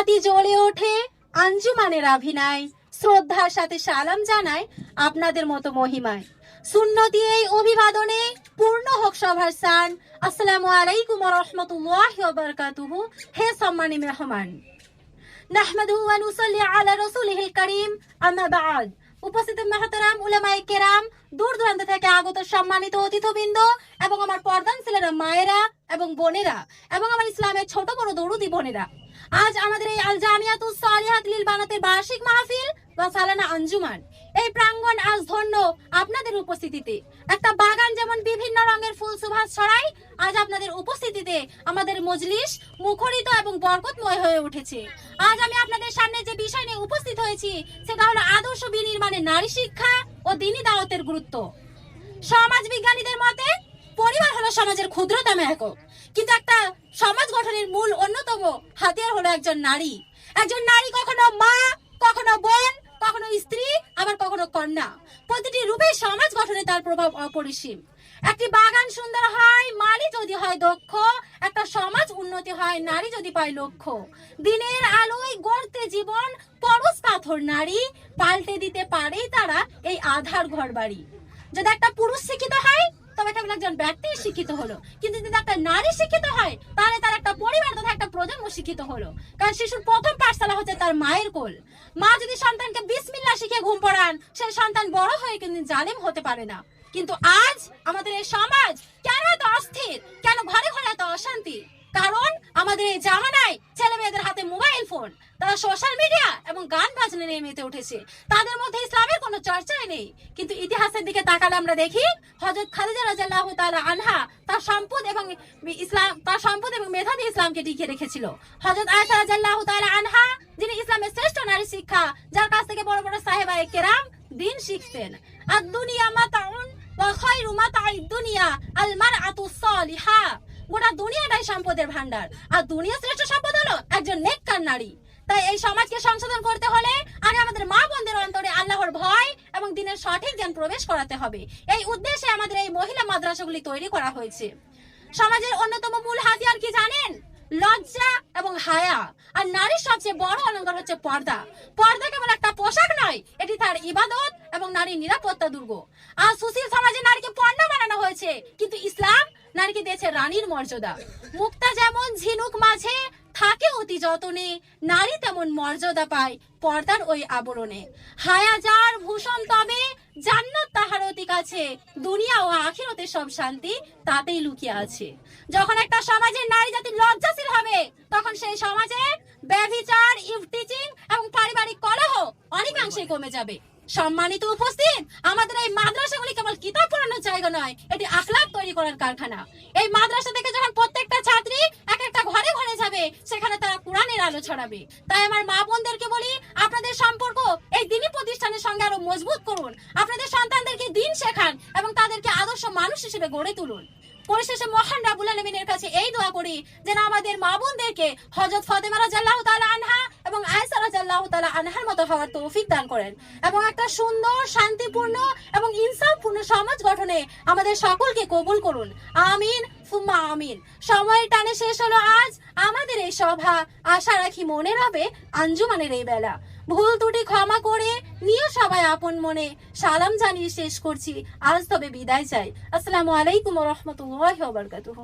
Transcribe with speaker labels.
Speaker 1: ছাতি জ্বলে ওঠে আঞ্জুমানের অভিনয়, শ্রদ্ধার সাথে সালাম জানায় আপনাদের মতো মহিমায়। সুন্নতি এই অভিবাদনে পূর্ণ হোক সভার স্থান। আসসালামু আলাইকুম ওয়া রাহমাতুল্লাহি ওয়া বারাকাতুহু। হে সম্মানী মেহমান, নাহমাদুহু ওয়া নুসাল্লি আলা রাসূলিহিল কারীম, আম্মা বা'দ। উপস্থিত মেহতারাম উলামায়ে কেরাম, দূর দূরান্ত থেকে আগত সম্মানিত অতিথিবৃন্দ এবং আমার পর্দান ছেলেরা, মায়েরা এবং বোনেরা এবং আমার ইসলামের ছোট বড় দরুদি বোনেরা, আজ আমাদের এই আল জামিয়াতুস সালিহাত লিল বানাতের বার্ষিক মাহফিল বা সালানা আঞ্জুমান, এই প্রাঙ্গণ আজ ধন্য আপনাদের উপস্থিতিতে। একটা বাগান যেমন বিভিন্ন রঙের ফুল সুবাস ছড়ায়, আজ আপনাদের উপস্থিতিতে আমাদের মজলিস মুখরিত এবং বরকতময় হয়ে উঠেছে। আজ আমি আপনাদের সামনে যে বিষয় নিয়ে উপস্থিত হয়েছি সেটা হলো আদর্শ বিনির্মাণে নারী শিক্ষা ও দ্বীনি দাওয়াতের গুরুত্ব। সমাজ বিজ্ঞানীদের মতে পরিবার হলো সমাজের ক্ষুদ্রতম একক, কিন্তু একটা সমাজ গঠনের মূল অন্যতম হাতিয়ার হলো একজন নারী। একজন নারী কখনো মা, কখনো বোন, কখনো স্ত্রী, আবার কখনো কন্যা। প্রতিটি রূপে সমাজ গঠনে তার প্রভাব অপরিসীম। একটি বাগান সুন্দর হয় মালি যদি হয় দক্ষ, একটা সমাজ উন্নতি হয় নারী যদি পায় লক্ষ্য। দিনের আলোয় গড়তে জীবন পরশ পাথর নারী, পাল্টে দিতে পারে তারা এই আধার ঘর বাড়ি। যদি একটা পুরুষ শিক্ষিত হয় তবে কেবল একজন ব্যক্তি শিক্ষিত হলো, কিন্তু যদি একটা নারী শিক্ষিত হয় তাহলে তার একটা পরিবার তথা একটা প্রজন্ম শিক্ষিত হলো। কারণ শিশুর প্রথম পাঠশালা হচ্ছে তার মায়ের কোল। মা যদি সন্তানকে বিসমিল্লাহ শিখে ঘুম পড়ান, সেই সন্তান বড় হয়ে কিন্তু জালেম হতে পারে না। কিন্তু আজ আমাদের এই সমাজ কেন এত অস্থির, কেন ঘরে ঘরে এত অশান্তি? কারণ আমাদের এই জামানায় ছেলে মেয়েদের হাতে মোবাইল ফোন, তারা সোশ্যাল মিডিয়া এবং গান বাজনা নিয়ে মেতে উঠেছে। তাদের মধ্যে ইসলামের কোনো চর্চাই নেই। কিন্তু ইতিহাসের দিকে তাকালে আমরা দেখি হযরত খাদিজা রাদিয়াল্লাহু তাআলা আনহা তার সম্পদ এবং মেধা দিয়ে ইসলামকে টিকিয়ে রেখেছিল। হযরত আয়েশা রাদিয়াল্লাহু তাআলা আনহা, যিনি ইসলামের শ্রেষ্ঠ নারী শিক্ষা, যার কাছ থেকে বড় বড় সাহেবায়ে কেরাম দ্বীন শিখতেন। আদ-দুনিয়া মাতাউন ওয়া খায়রু মাতা'আদ দুনিয়া আল মারআতুস সালিহা। গোটা দুনিয়াটাই সম্পদের ভান্ডার, আর দুনিয়া শ্রেষ্ঠ সম্পদ হলো একজন নেককার নারী। তাই এই সমাজকে সংশোধন করতে হলে আগে আমাদের মা বোনদের অন্তরে আল্লাহর ভয় এবং দ্বীনের সঠিক জ্ঞান প্রবেশ করাতে হবে। এই উদ্দেশ্যে আমাদের এই মহিলা মাদ্রাসাগুলি তৈরি করা হয়েছে। সমাজের অন্যতম মূল হাতিয়ার কি জানেন? লজ্জা এবং হায়া। আর নারীর সবচেয়ে বড় অলংকার হচ্ছে পর্দা। পর্দা কেবল একটা পোশাক নয়, এটি তার ইবাদত এবং নারীর নিরাপত্তা দুর্গ। আর সুশীল সমাজে নারীকে পণ্য বানানো হয়েছে, কিন্তু ইসলাম নারীকে দিয়েছে রানীর মর্যাদা। মুক্তা যেমন ঝিনুক মাঝে থাকে অতি যতনে, নারী তেমন মর্যাদা পায় পর্দার ওই আবরণে। হায়া যার ভূষণ তবে জান্নাত তাহার অতি কাছে, দুনিয়া ও আখিরাতে সব শান্তি তাতেই লুকিয়ে আছে। যখন একটা সমাজের নারী জাতি লজ্জাশীল হবে, তখন সেই সমাজে ব্যভিচার, ইভটিজিং এবং পারিবারিক কলহ অনেকাংশে কমে যাবে। সম্মানিত উপস্থিত, আমাদের এই মাদ্রাসাগুলি কেবল কিতাব পড়ানোর জায়গা নয়, এটি আখলাক তৈরি করার কারখানা। এই মাদ্রাসা থেকে যখন প্রত্যেকটা ছাত্রী এক একটা ঘরে ঘরে যাবে, সেখানে তারা কোরআনের আলো ছড়াবে। তাই আমার মা বোনদেরকে বলি, আপনাদের সম্পর্ক এই দ্বীনি প্রতিষ্ঠানের সঙ্গে আরো মজবুত করুন। আপনাদের সন্তানদেরকে দ্বীন শেখান এবং তাদেরকে আদর্শ মানুষ হিসেবে গড়ে তুলুন। পরিশেষে মহান রাব্বুল আলামিনের কাছে এই দোয়া করি যেন আমাদের মা বোনদেরকে হযরত ফাতেমা রাদিয়াল্লাহু তাআলা আনহা এবং আয়েশা রাদিয়াল্লাহু তাআলা আনহার মতো হওয়ার তৌফিক দান করেন, এবং একটা সুন্দর, শান্তিপূর্ণ এবং ইনসাফপূর্ণ সমাজ গঠনে আমাদের সকলকে কবুল করুন। আমিন সুম্মা আমিন। সময়ের টানে শেষ হলো আজ আমাদের এই সভা। আশা রাখি মনে রবে আঞ্জুমানের এই বেলা। ভুল ত্রুটি ক্ষমা করে নিয়ে সবাই আপন মনে সালাম জানিয়ে শেষ করছি। আজ তবে বিদায় চাই। আসসালামু আলাইকুম ওয়া রাহমাতুল্লাহি ওয়া বারাকাতুহু।